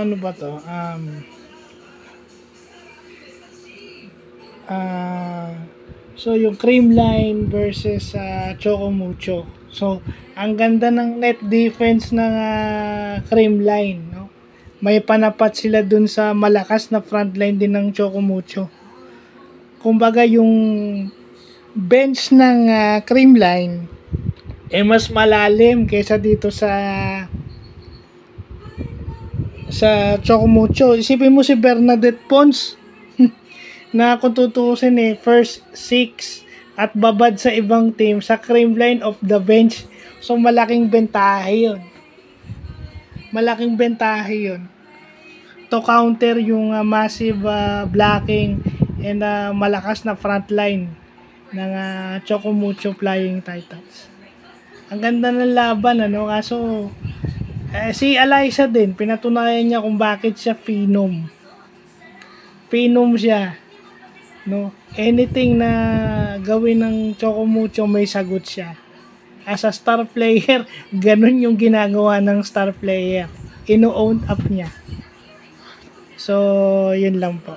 ano ba to? So yung Creamline versus Choco Mucho. So ang ganda ng net defense ng Creamline, no? May panapat sila dun sa malakas na frontline din ng Choco Mucho. Kumbaga yung bench ng Creamline mas malalim kaysa dito sa Choco Mucho. Isipin mo si Bernadette Pons na kung tutusin first 6 at babad sa ibang team sa Creamline of the bench. So malaking bentahe yun. Malaking bentahe yun. To counter yung massive blocking and malakas na frontline ng Choco Mucho Flying Titans. Ang ganda ng laban, ano? Kaso si Alyssa din, pinatunayan niya kung bakit siya phenom. Phenom siya, no? Anything na gawin ng Choco Mucho, may sagot siya. As a star player, ganun yung ginagawa ng star player. Ino-own up niya. So, yun lang po.